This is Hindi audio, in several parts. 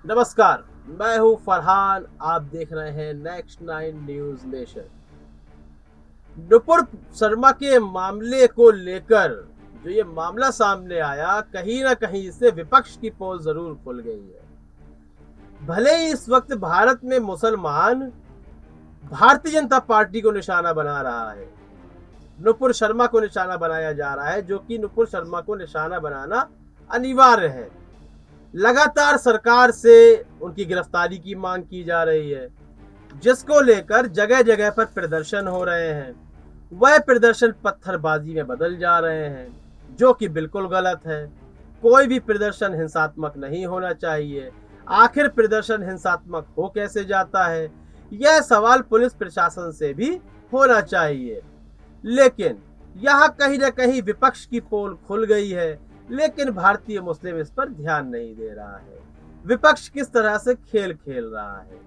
नमस्कार, मैं हूं फरहान। आप देख रहे हैं next 9 news nation. Nupur Sharma के मामले को लेकर जो ये मामला सामने आया, कहीं ना कहीं इससे विपक्ष की पोल जरूर खुल गई है। भले ही इस वक्त भारत में मुसलमान भारतीय जनता पार्टी को निशाना बना रहा है, नुपुर शर्मा को निशाना बनाया जा रहा है, जो कि नुपुर शर्मा को निशाना बनाना अनिवार्य है। लगातार सरकार से उनकी गिरफ्तारी की मांग की जा रही है, जिसको लेकर जगह जगह पर प्रदर्शन हो रहे हैं। वह प्रदर्शन पत्थरबाजी में बदल जा रहे हैं, जो कि बिल्कुल गलत है। कोई भी प्रदर्शन हिंसात्मक नहीं होना चाहिए। आखिर प्रदर्शन हिंसात्मक हो कैसे जाता है, यह सवाल पुलिस प्रशासन से भी होना चाहिए। लेकिन यहाँ कहीं ना कहीं विपक्ष की पोल खुल गई है, लेकिन भारतीय मुस्लिम इस पर ध्यान नहीं दे रहा है। विपक्ष किस तरह से खेल खेल रहा है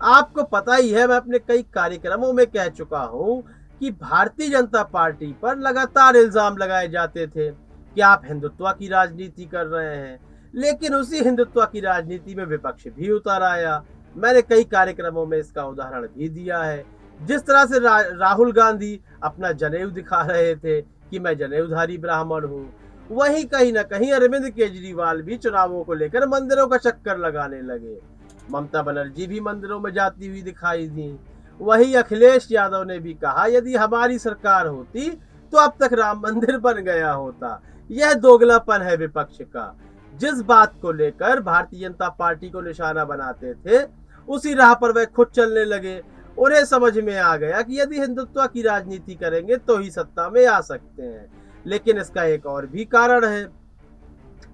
आपको पता ही है। मैं अपने कई कार्यक्रमों में कह चुका हूं कि भारतीय जनता पार्टी पर लगातार इल्जाम लगाए जाते थे कि आप हिंदुत्व की राजनीति कर रहे हैं, लेकिन उसी हिंदुत्व की राजनीति में विपक्ष भी उतर आया। मैंने कई कार्यक्रमों में इसका उदाहरण भी दिया है। जिस तरह से राहुल गांधी अपना जनेऊ दिखा रहे थे कि मैं जनेऊधारी ब्राह्मण हूँ, वहीं कहीं ना कहीं अरविंद केजरीवाल भी चुनावों को लेकर मंदिरों का चक्कर लगाने लगे। ममता बनर्जी भी मंदिरों में जाती हुई दिखाई दी। वहीं अखिलेश यादव ने भी कहा, यदि हमारी सरकार होती तो अब तक राम मंदिर बन गया होता। यह दोगलापन है विपक्ष का। जिस बात को लेकर भारतीय जनता पार्टी को निशाना बनाते थे, उसी राह पर वह खुद चलने लगे। उन्हें समझ में आ गया कि यदि हिंदुत्व की राजनीति करेंगे तो ही सत्ता में आ सकते हैं। लेकिन इसका एक और भी कारण है।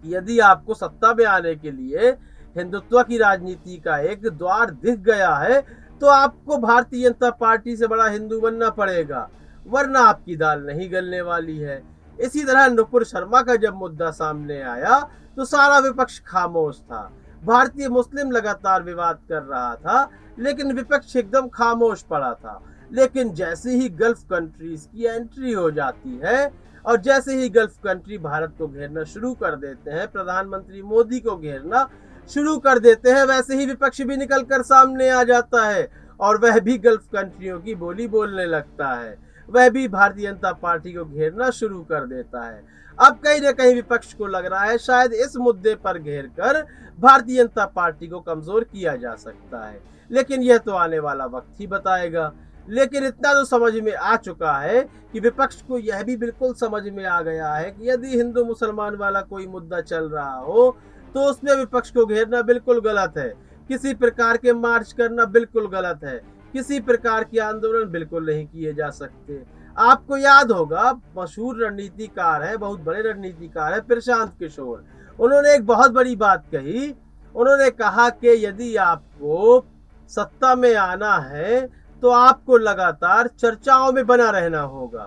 यदि आपको सत्ता में आने के लिए हिंदुत्व की राजनीति का एक द्वार दिख गया है, तो आपको भारतीय जनता पार्टी से बड़ा हिंदू बनना पड़ेगा, वरना आपकी दाल नहीं गलने वाली है। इसी तरह नुपुर शर्मा का जब मुद्दा सामने आया तो सारा विपक्ष खामोश था। भारतीय मुस्लिम लगातार विवाद कर रहा था, लेकिन विपक्ष एकदम खामोश पड़ा था। लेकिन जैसे ही गल्फ कंट्रीज की एंट्री हो जाती है और जैसे ही गल्फ कंट्री भारत को घेरना शुरू कर देते हैं, प्रधानमंत्री मोदी को घेरना शुरू कर देते हैं, वैसे ही विपक्ष भी निकलकर सामने आ जाता है और वह भी गल्फ कंट्रियों की बोली बोलने लगता है। वह भी भारतीय जनता पार्टी को घेरना शुरू कर देता है। अब कहीं ना कहीं विपक्ष को लग रहा है शायद इस मुद्दे पर घेरकर भारतीय जनता पार्टी को कमजोर किया जा सकता है, लेकिन यह तो आने वाला वक्त ही बताएगा। लेकिन इतना तो समझ में आ चुका है कि विपक्ष को यह भी बिल्कुल समझ में आ गया है कि यदि हिंदू मुसलमान वाला कोई मुद्दा चल रहा हो तो उसमें विपक्ष को घेरना बिल्कुल गलत है। किसी प्रकार के मार्च करना बिल्कुल गलत है। किसी प्रकार के आंदोलन बिल्कुल नहीं किए जा सकते। आपको याद होगा, मशहूर रणनीतिकार है, बहुत बड़े रणनीतिकार है प्रशांत किशोर। उन्होंने एक बहुत बड़ी बात कही। उन्होंने कहा कि यदि आपको सत्ता में आना है तो आपको लगातार चर्चाओं में बना रहना होगा।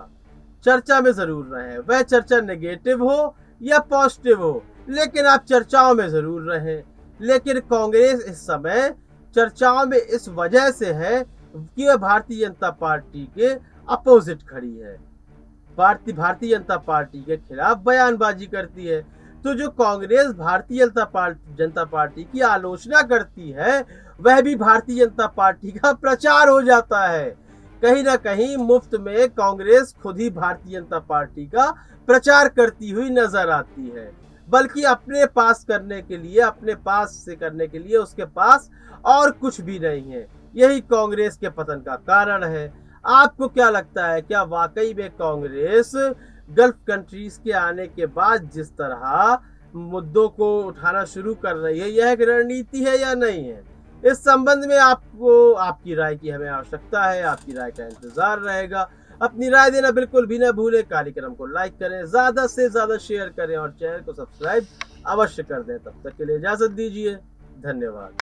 चर्चा में जरूर रहें, वह चर्चा नेगेटिव हो या पॉजिटिव हो, लेकिन आप चर्चाओं में जरूर रहें। लेकिन कांग्रेस इस समय चर्चाओं में इस वजह से है कि वह भारतीय जनता पार्टी के अपोजिट खड़ी है, भारतीय जनता पार्टी के खिलाफ बयानबाजी करती है। तो जो कांग्रेस भारतीय जनता पार्टी की आलोचना करती है, वह भी भारतीय जनता पार्टी का प्रचार हो जाता है। कहीं ना कहीं मुफ्त में कांग्रेस खुद ही भारतीय जनता पार्टी का प्रचार करती हुई नजर आती है, बल्कि अपने पास करने के लिए, अपने पास से करने के लिए उसके पास और कुछ भी नहीं है। यही कांग्रेस के पतन का कारण है। आपको क्या लगता है, क्या वाकई में कांग्रेस गल्फ कंट्रीज के आने के बाद जिस तरह मुद्दों को उठाना शुरू कर रही है, यह एक रणनीति है या नहीं है? इस संबंध में आपको आपकी राय की हमें आवश्यकता है। आपकी राय का इंतजार रहेगा। अपनी राय देना बिल्कुल भी ना भूलें। कार्यक्रम को लाइक करें, ज्यादा से ज्यादा शेयर करें और चैनल को सब्सक्राइब अवश्य कर दें। तब तक के लिए इजाजत दीजिए। धन्यवाद।